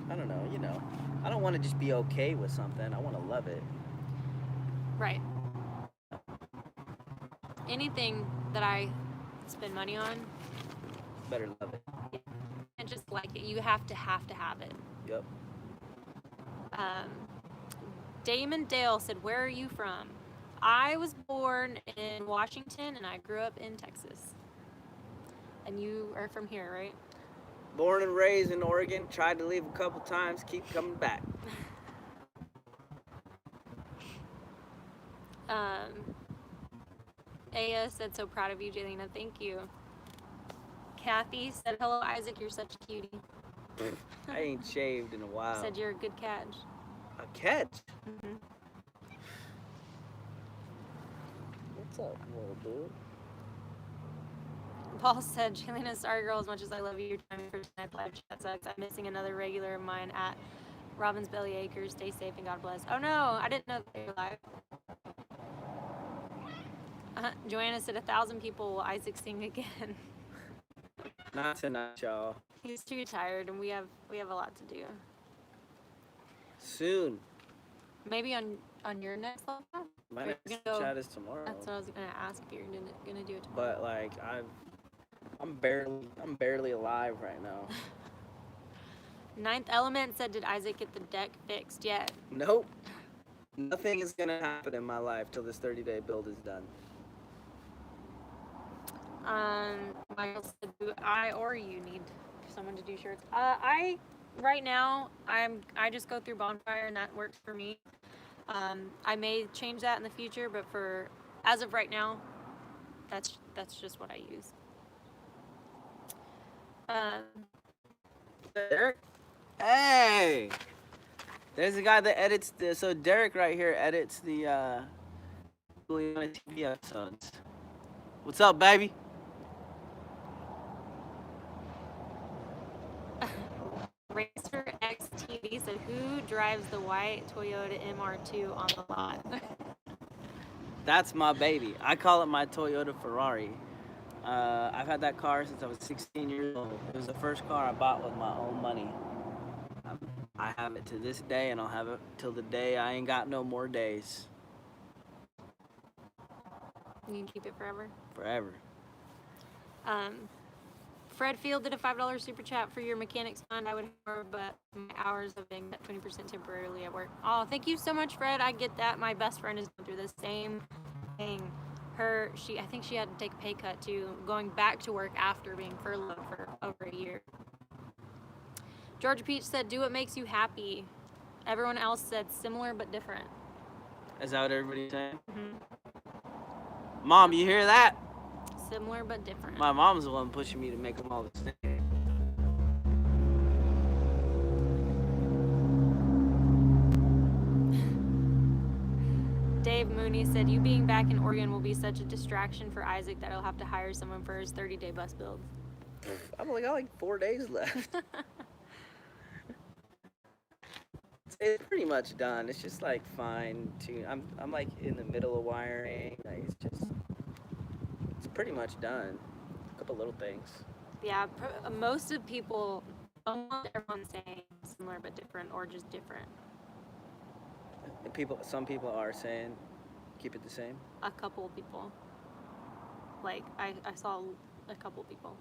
I don't know, I don't want to just be okay with something. I want to love it. Right. Anything that I spend money on, Better love it. and just like it, you have to have it. Yep. Damon Dale said, "Where are you from?" I was born in Washington and I grew up in Texas. And you are from here, right? Born and raised in Oregon. Tried to leave a couple times. Keep coming back. Aya said, "So proud of you, Jelena. Thank you." Kathy said, "Hello, Isaac. You're such a cutie." I ain't shaved in a while. Said you're a good catch. A catch? Mm-hmm. What's up, little dude? Paul said, "Jelena, sorry girl, as much as I love you, your timing for tonight's live chat sucks. I'm missing another regular of mine at Robin's Belly Acres. Stay safe and God bless." Oh no, I didn't know they were live. Joanna said, 1,000 people will Isaac sing again. Not tonight, y'all. He's too tired, and we have a lot to do. Soon. Maybe on your next live. My next chat is tomorrow. That's what I was gonna ask, if you're gonna do it tomorrow. But like I'm barely alive right now. Ninth Element said, "Did Isaac get the deck fixed yet?" Nope. Nothing is gonna happen in my life till this 30-day build is done. Michael said, "Do I or you need someone to do shirts?" Right now I just go through Bonfire and that works for me. I may change that in the future, but as of right now, that's just what I use. Derek? Hey! There's a guy that edits so Derek right here edits the TV episodes. What's up, baby? Racer X TV said, "Who drives the white Toyota MR2 on the lot?" That's my baby. I call it my Toyota Ferrari. I've had that car since I was 16 years old. It was the first car I bought with my own money. I have it to this day, and I'll have it till the day I ain't got no more days. You can keep it forever. Forever. Fred Field did a $5 super chat for your mechanics fund. I would have, but my hours have been at 20% temporarily at work. Oh, thank you so much, Fred. I get that. My best friend is going through the same thing. I think she had to take a pay cut too, going back to work after being furloughed for over a year. Georgia Peach said, "Do what makes you happy." Everyone else said similar but different. Is that what everybody's saying? Mm-hmm. Mom, you hear that? Similar but different. My mom's the one pushing me to make them all the same. Dave Mooney said, "You being back in Oregon will be such a distraction for Isaac that he'll have to hire someone for his 30-day bus build." I've only got like 4 days left. It's pretty much done. It's just like fine tune. I'm like in the middle of wiring. Like it's pretty much done. A couple little things. Yeah, most of people, almost everyone's saying similar but different, or just different. Some people are saying keep it the same. A couple people. Like I saw a couple people.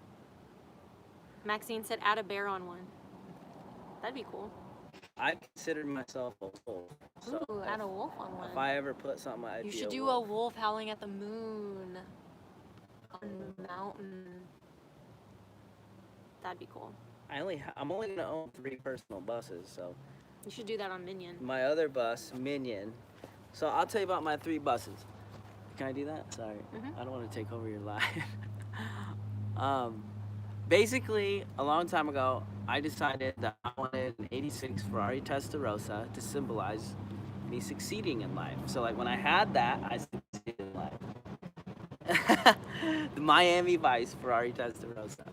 Maxine said, "Add a bear on one." That'd be cool. I consider myself a wolf. So Ooh, add a wolf on one. If I ever put something, I'd You be should do wolf. a wolf howling at the moon on the mountain. That'd be cool. I'm only gonna own 3 personal buses, so You should do that on Minion. my other bus, Minion. So I'll tell you about my 3 buses. Can I do that? Sorry, Mhm. I don't want to take over your life. Basically, a long time ago, I decided that I wanted an '86 Ferrari Testarossa to symbolize me succeeding in life. So like when I had that, I succeeded in life. The Miami Vice Ferrari Testarossa.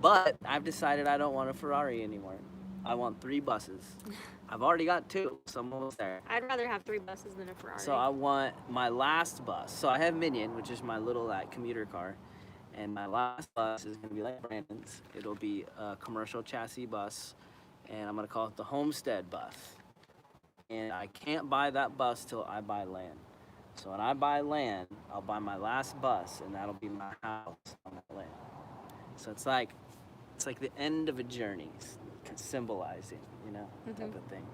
But I've decided I don't want a Ferrari anymore. I want 3 buses. I've already got 2, so I'm almost there. I'd rather have 3 buses than a Ferrari. So I want my last bus. So I have Minion, which is my little commuter car, and my last bus is gonna be like Brandon's. It'll be a commercial chassis bus, and I'm gonna call it the Homestead bus. And I can't buy that bus till I buy land. So when I buy land, I'll buy my last bus, and that'll be my house on that land. So it's like the end of a journey, symbolizing, type of thing.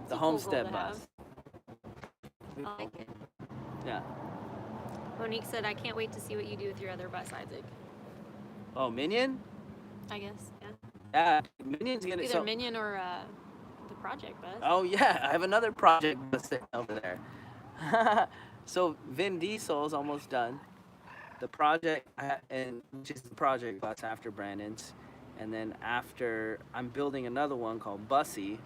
It's The a cool goal Homestead to bus. have. I like it. Yeah. Monique said, I can't wait to see what you do with your other bus, Isaac. Oh, Minion? I guess, yeah. Yeah, Minion's gonna. Either Minion or the project bus. Oh yeah, I have another project bus sitting over there. So Vin Diesel's almost done. The project, which is the project bus after Brandon's, and then after I'm building another one called Bussy,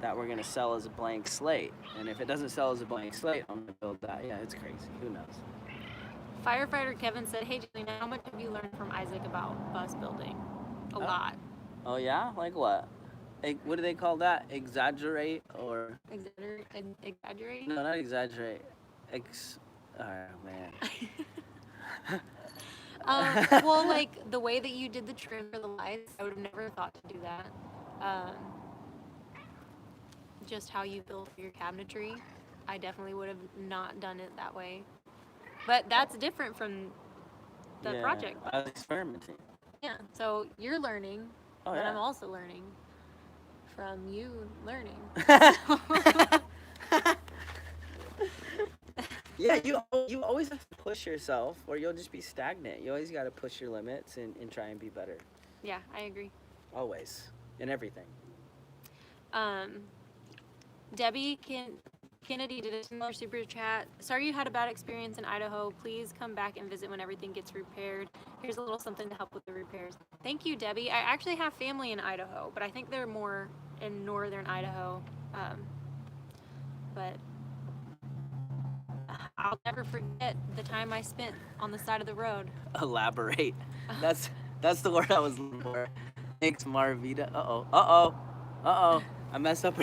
that we're gonna sell as a blank slate. And if it doesn't sell as a blank slate, I'm gonna build that. Yeah, it's crazy. Who knows? Firefighter Kevin said, hey, Jelena, how much have you learned from Isaac about bus building? A lot. Oh yeah, like what? What do they call that? Exaggerate or? Exaggerate? No, not exaggerate. Oh man. Well, like the way that you did the trim for the lights, I would have never thought to do that. Just how you build your cabinetry, I definitely would have not done it that way. But that's different from the project. I was experimenting. Yeah, so you're learning, Oh, but yeah. I'm also learning from you learning. Yeah, you always have to push yourself or you'll just be stagnant. You always got to push your limits and try and be better. Yeah, I agree. Always. In everything. Debbie Kennedy did a similar super chat. Sorry you had a bad experience in Idaho. Please come back and visit when everything gets repaired. Here's a little something to help with the repairs. Thank you, Debbie. I actually have family in Idaho, but I think they're more in northern Idaho. But I'll never forget the time I spent on the side of the road. Elaborate. That's the word I was looking for. Thanks, Marvita. Uh-oh. I messed up.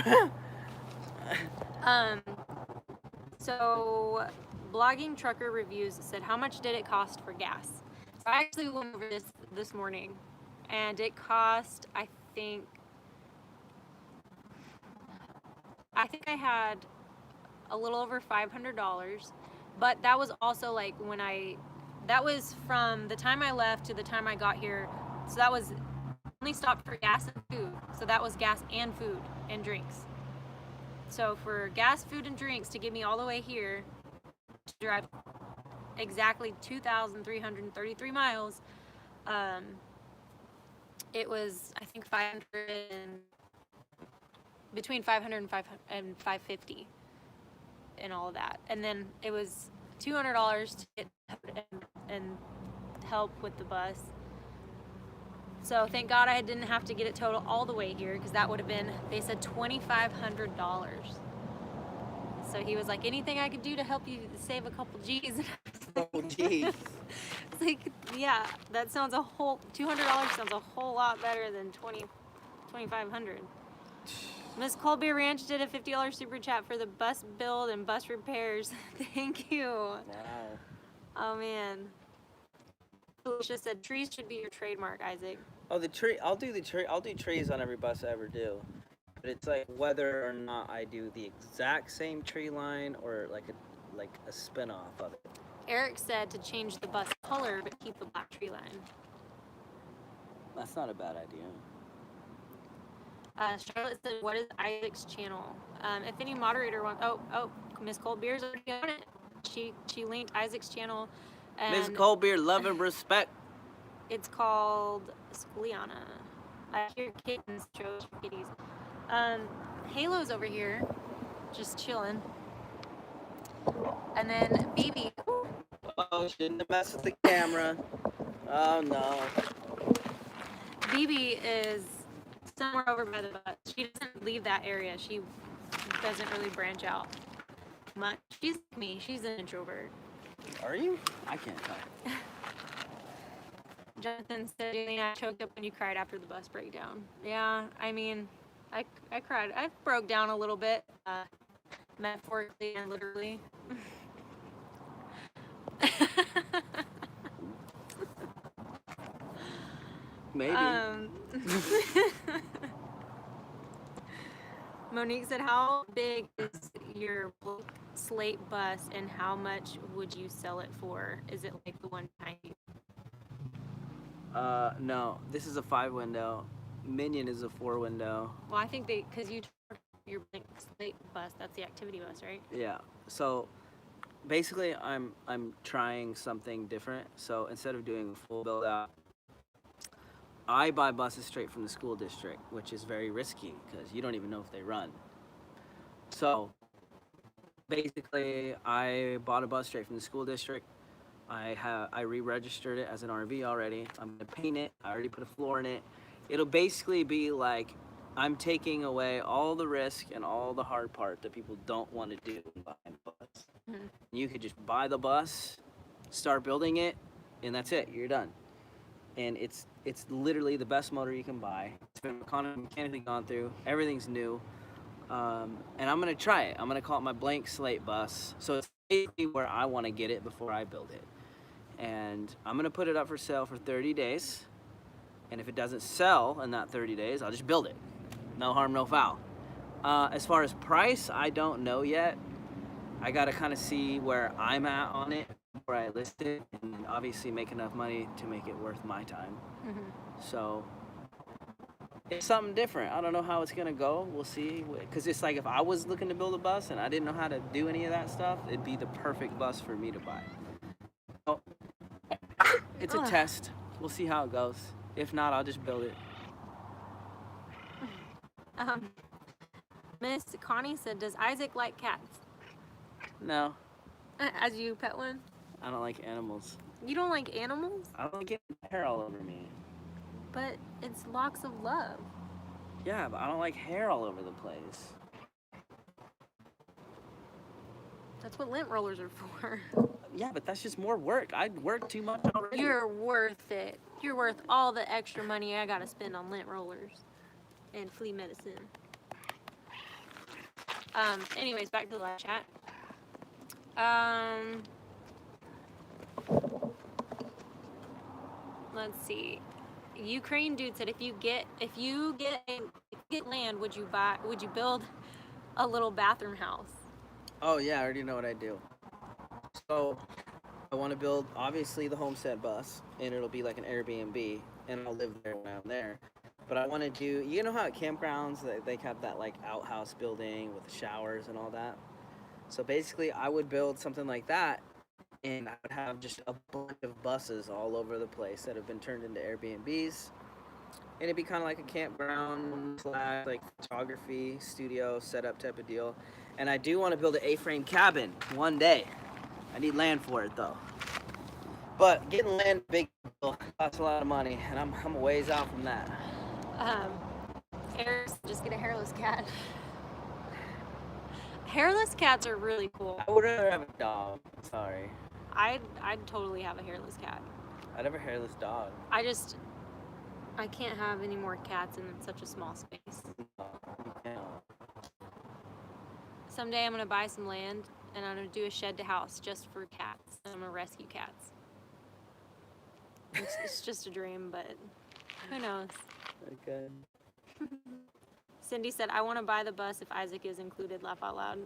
So Blogging Trucker Reviews said, how much did it cost for gas? So I actually went over this morning, and it cost, I think I had a little over $500, but that was also like that was from the time I left to the time I got here. So that was only stopped for gas and food. So that was gas and food and drinks. So for gas, food, and drinks to get me all the way here to drive exactly 2,333 miles, it was, I think, between 500 and 550 and all of that. And then it was $200 to get and help with the bus. So thank God I didn't have to get it total all the way here, because that would have been, they said, $2,500. So he was like, anything I could do to help you save a couple G's. Oh, geez. It's like, yeah, that sounds $200 sounds a whole lot better than $2,500. Miss Colby Ranch did a $50 super chat for the bus build and bus repairs. Thank you. Wow. Oh man. Felicia said trees should be your trademark, Isaac. Oh, the tree. I'll do trees on every bus I ever do. But it's like whether or not I do the exact same tree line or like a spin-off of it. Eric said to change the bus color but keep the black tree line. That's not a bad idea. Charlotte said, what is Isaac's channel? If any moderator wants, Miss Colbeer's already on it. She linked Isaac's channel. Miss Colbeer, love and respect. It's called Squiliana. I hear kittens, shows for kitties. Halo's over here, just chilling. And then BB. Oh, shouldn't have messed with the camera. Oh no. BB is somewhere over by the bus. She doesn't leave that area. She doesn't really branch out much. She's like me. She's an introvert. Are you? I can't tell. Jonathan said, I choked up when you cried after the bus breakdown. Yeah, I mean, I cried. I broke down a little bit, metaphorically and literally. Maybe. Monique said, how big is your slate bus and how much would you sell it for? Is it like the one behind you? No. This is a 5-window. Minion is a 4-window. Well, I think because your blank slate bus, that's the activity bus, right? Yeah. So basically, I'm trying something different. So instead of doing a full build out, I buy buses straight from the school district, which is very risky because you don't even know if they run. So basically, I bought a bus straight from the school district. I re-registered it as an RV already. I'm gonna paint it. I already put a floor in it. It'll basically be like I'm taking away all the risk and all the hard part that people don't want to do when buying a bus. Mm-hmm. You could just buy the bus, start building it, and that's it. You're done. And it's literally the best motor you can buy. It's been mechanically gone through. Everything's new. And I'm gonna try it. I'm gonna call it my blank slate bus. So it's basically where I want to get it before I build it. And I'm gonna put it up for sale for 30 days. And if it doesn't sell in that 30 days, I'll just build it. No harm, no foul. As far as price, I don't know yet. I gotta kind of see where I'm at on it before I list it, and obviously make enough money to make it worth my time. Mm-hmm. So it's something different. I don't know how it's gonna go. We'll see. Cause it's like if I was looking to build a bus and I didn't know how to do any of that stuff, it'd be the perfect bus for me to buy. So it's a test. We'll see how it goes. If not, I'll just build it. Miss Connie said, does Isaac like cats? No, As you pet one? I don't like animals. You don't like animals? I don't like getting hair all over me. But it's locks of love. Yeah, but I don't like hair all over the place. That's what lint rollers are for. Yeah, but that's just more work. I work too much already. You're worth it. You're worth all the extra money I gotta spend on lint rollers and flea medicine. Anyways, back to the live chat. Let's see. Ukraine dude said, if you get land, would you build a little bathroom house? Oh yeah, I already know what I do. So I want to build obviously the homestead bus, and it'll be like an Airbnb, and I'll live there when I'm there. But I want to do, you know how at campgrounds they have that like outhouse building with the showers and all that. So basically, I would build something like that, and I would have just a bunch of buses all over the place that have been turned into Airbnbs. And it'd be kind of like a campground / like photography studio setup type of deal. And I do want to build an A-frame cabin one day. I need land for it though. But getting land big deal costs a lot of money, and I'm a ways out from that. Just get a hairless cat. Hairless cats are really cool. I would rather have a dog. Sorry. I'd totally have a hairless cat. I'd have a hairless dog. I can't have any more cats in such a small space. Yeah. Someday I'm gonna buy some land and I'm gonna do a shed to house just for cats. I'm gonna rescue cats. It's just a dream, but who knows? Okay. Cindy said, I want to buy the bus if Isaac is included. Laugh out loud.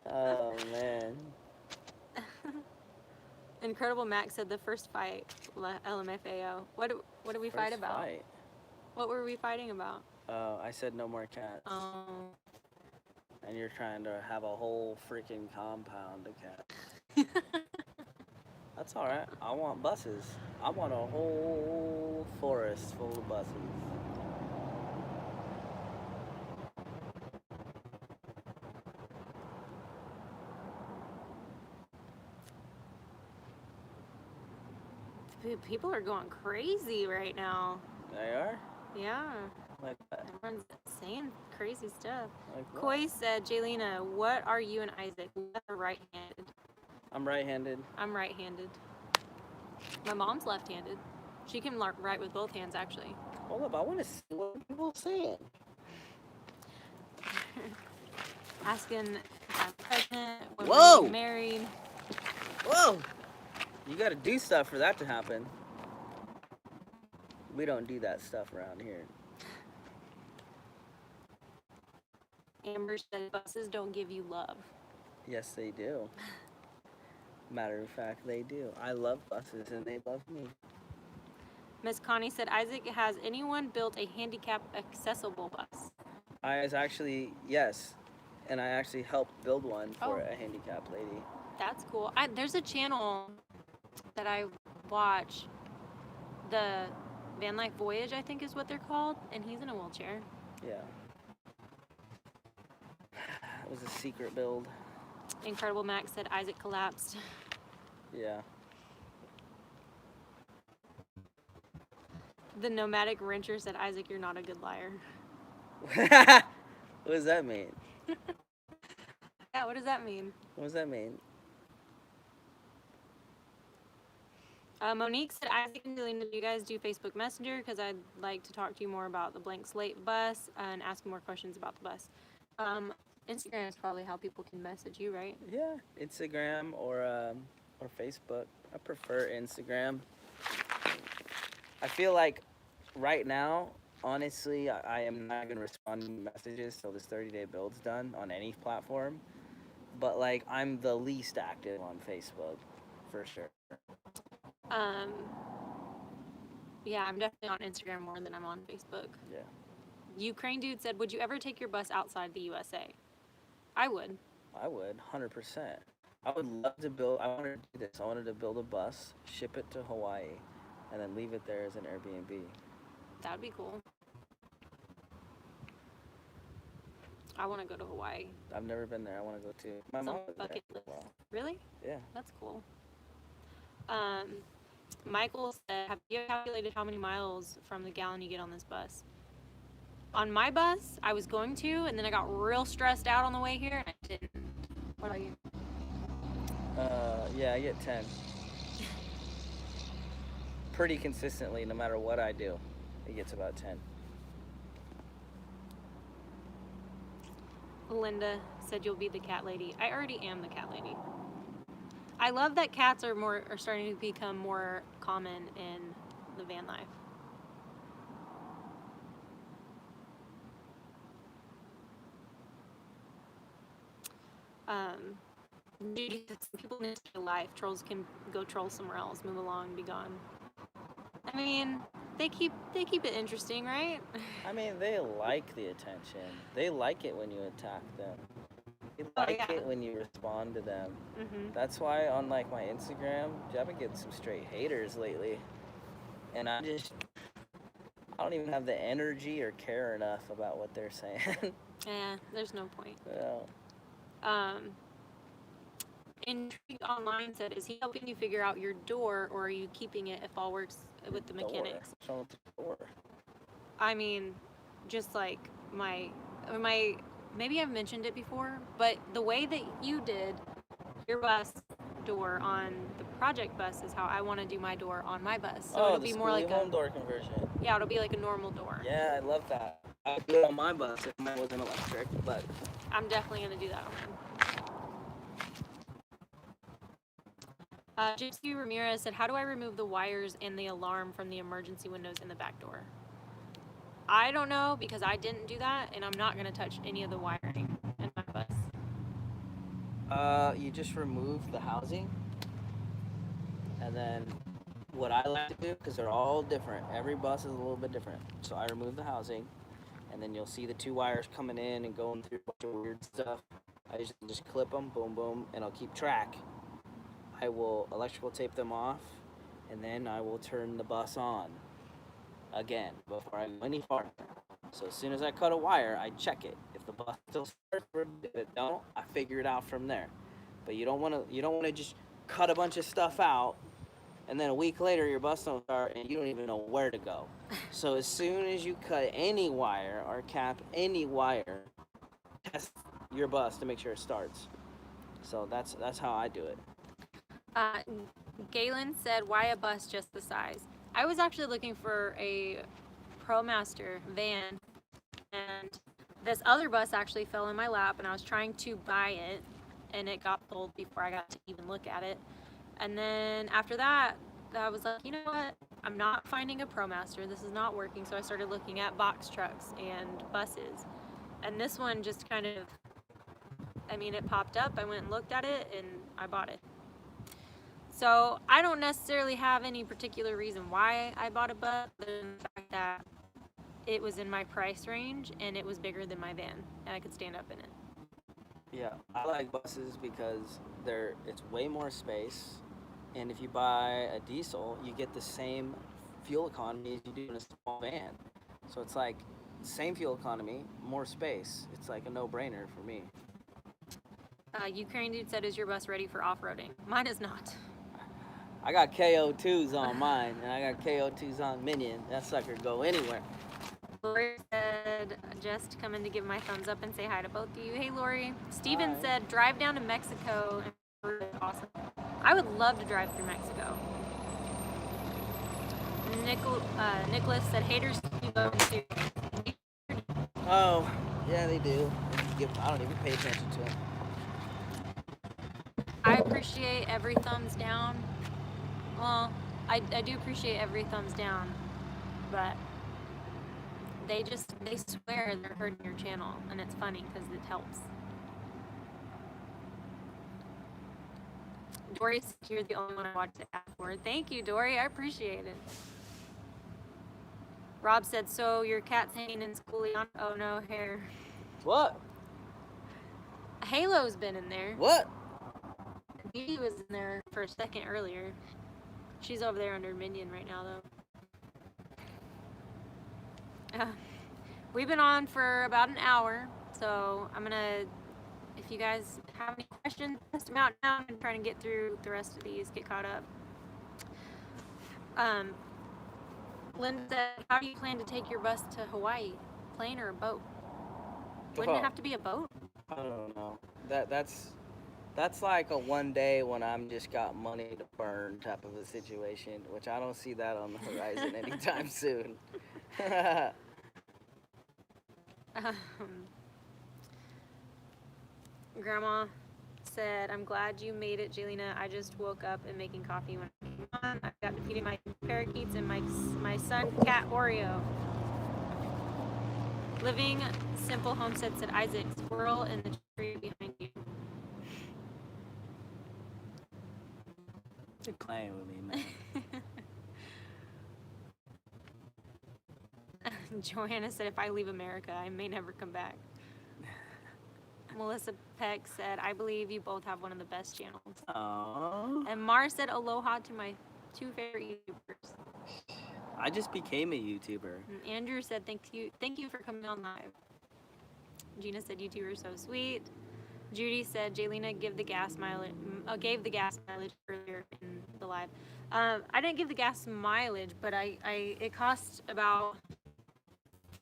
Oh man. Incredible Max said the first fight, LMFAO. What did we fight about? Fight. What were we fighting about? Oh, I said no more cats. Oh. And you're trying to have a whole freaking compound of cats. That's alright. I want buses. I want a whole forest full of buses. People are going crazy right now. They are? Yeah. Like that. Everyone's saying crazy stuff. Like what? Koi said, Jaylena, what are you and Isaac? Left or right-handed? I'm right-handed. I'm right-handed. My mom's left-handed. She can write with both hands, actually. Hold up, I want to see what people are saying. Asking if I'm pregnant, when Whoa! we're getting married. Whoa! You got to do stuff for that to happen. We don't do that stuff around here. Amber said buses don't give you love. Yes, they do. Matter of fact, they do. I love buses and they love me. Miss Connie said, Isaac, has anyone built a handicap accessible bus? Yes. And I actually helped build one for Oh. a handicapped lady. That's cool. There's a channel that I watch, the Van Life Voyage, I think is what they're called, and he's in a wheelchair. Yeah. It was a secret build. Incredible Max said Isaac collapsed. Yeah. The Nomadic Wrencher said, Isaac, you're not a good liar. What does that mean? Yeah, what does that mean? What does that mean? Monique said, Isaac and Delina, do you guys do Facebook Messenger? Because I'd like to talk to you more about the blank slate bus and ask more questions about the bus. Instagram is probably how people can message you, right? Yeah, Instagram or Facebook. I prefer Instagram. I feel like right now, honestly, I am not going to respond to messages till this 30-day build's done on any platform. But, like, I'm the least active on Facebook, for sure. Yeah, I'm definitely on Instagram more than I'm on Facebook. Yeah. Ukraine dude said, would you ever take your bus outside the USA? I would. I would, 100%. I would love to I wanted to do this. I wanted to build a bus, ship it to Hawaii, and then leave it there as an Airbnb. That would be cool. I want to go to Hawaii. I've never been there. I want to go too. My mom was there bucket for a list. while. Really? Yeah. That's cool. Michael said, have you calculated how many miles from the gallon you get on this bus? On my bus, I was going to, and then I got real stressed out on the way here, and I didn't. What about you? Yeah, I get 10. Pretty consistently, no matter what I do, it gets about 10. Linda said you'll be the cat lady. I already am the cat lady. I love that cats are starting to become more common in the van life. People need to life. Trolls can go troll somewhere else, move along, be gone. I mean, they keep it interesting, right? I mean, they like the attention. They like it when you attack them. They like it when you respond to them. Mm-hmm. That's why on like my Instagram, I've been getting some straight haters lately, and I don't even have the energy or care enough about what they're saying. Yeah, there's no point. Yeah. Intrigue Online said, is he helping you figure out your door, or are you keeping it if all works with the mechanics? What's wrong with the door? I mean, just like my maybe I've mentioned it before, but the way that you did your bus door on the project bus is how I want to do my door on my bus. So it'll be more like home door conversion. Yeah, it'll be like a normal door. Yeah, I love that. I would do it on my bus if mine wasn't electric, but I'm definitely gonna do that on mine. Gypsy Ramirez said, how do I remove the wires and the alarm from the emergency windows in the back door? I don't know, because I didn't do that, and I'm not going to touch any of the wiring in my bus. You just remove the housing, and then what I like to do, because they're all different, every bus is a little bit different, so I remove the housing, and then you'll see the two wires coming in and going through a bunch of weird stuff. I just clip them, boom, boom, and I'll keep track. I will electrical tape them off, and then I will turn the bus on again before I go any farther. So as soon as I cut a wire, I check it. If the bus still starts, if it don't, I figure it out from there. But you don't want to just cut a bunch of stuff out, and then a week later your bus don't start, and you don't even know where to go. So as soon as you cut any wire or cap any wire, test your bus to make sure it starts. So that's how I do it. Galen said, why a bus just the size? I was actually looking for a ProMaster van, and this other bus actually fell in my lap, and I was trying to buy it, and it got sold before I got to even look at it. And then after that, I was like, you know what? I'm not finding a ProMaster. This is not working. So I started looking at box trucks and buses. And this one just kind of, I mean, it popped up. I went and looked at it, and I bought it. So I don't necessarily have any particular reason why I bought a bus, other than the fact that it was in my price range and it was bigger than my van, and I could stand up in it. Yeah, I like buses because it's way more space, and if you buy a diesel, you get the same fuel economy as you do in a small van. So it's like same fuel economy, more space. It's like a no-brainer for me. Ukraine dude said, is your bus ready for off-roading? Mine is not. I got KO2s on mine, and I got KO2s on Minion. That sucker go anywhere. Lori said, just come in to give my thumbs up and say hi to both of you. Hey, Lori. Steven Hi. said, drive down to Mexico. And awesome. I would love to drive through Mexico. Nicholas said, haters keep voting too. Oh, yeah, they do. I don't even pay attention to them. I appreciate every thumbs down. Well, I do appreciate every thumbs down, but they swear they're hurting your channel, and it's funny because it helps. Dory said you're the only one I watched the ad for. Thank you, Dory. I appreciate it. Rob said, so your cat's hanging in Schoolyana? Oh, no, hair. What? Halo's been in there. What? Dee was in there for a second earlier. She's over there under Minion right now, though. We've been on for about an hour, so I'm gonna, if you guys have any questions, test them out now. I'm trying to get through the rest of these, get caught up. Linda said, how do you plan to take your bus to Hawaii? Plane or a boat? Wouldn't it have to be a boat? I don't know. That's like a one day when I'm just got money to burn type of a situation, which I don't see that on the horizon anytime soon. Grandma said, I'm glad you made it, Jelena. I just woke up and making coffee when I came on. I got to feeding my parakeets and my son, cat Oreo. Living Simple Homestead said, Isaac, squirrel in the tree behind you. You're playing with me, man. Joanna said, if I leave America, I may never come back. Melissa Peck said, I believe you both have one of the best channels. Aww. And Mars said, aloha to my two favorite YouTubers. I just became a YouTuber. And Andrew said, thank you for coming on live. Gina said, YouTubers so sweet. Judy said, Jelena gave the gas mileage earlier in the live. I didn't give the gas mileage, but it cost about,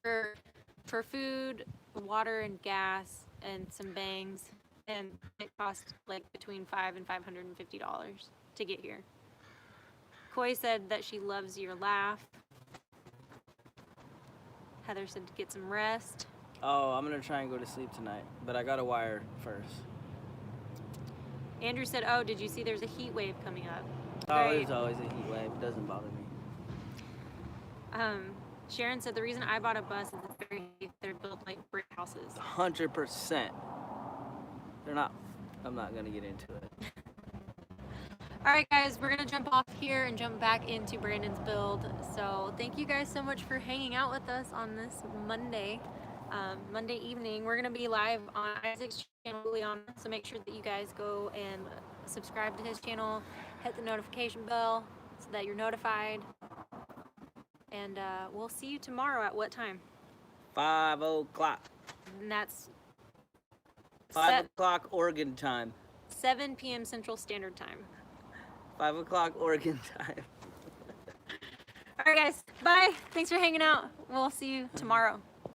for food, water, and gas, and some bangs, and it cost like between $500 and $550 to get here. Koi said that she loves your laugh. Heather said to get some rest. Oh, I'm gonna try and go to sleep tonight, but I gotta wire first. Andrew said, oh, did you see there's a heat wave coming up? Oh, there's always a heat wave. It doesn't bother me. Sharon said the reason I bought a bus is it's very safe. They're built like brick houses. 100%. They're not. I'm not gonna get into it. All right, guys, we're gonna jump off here and jump back into Brandon's build. So thank you guys so much for hanging out with us on this Monday evening. We're gonna be live on Isaac's channel, Leon. So make sure that you guys go and subscribe to his channel, hit the notification bell so that you're notified. And we'll see you tomorrow at what time? 5 o'clock. And that's 5 o'clock Oregon time. 7 p.m. Central Standard Time. 5 o'clock Oregon time. All right, guys. Bye. Thanks for hanging out. We'll see you tomorrow.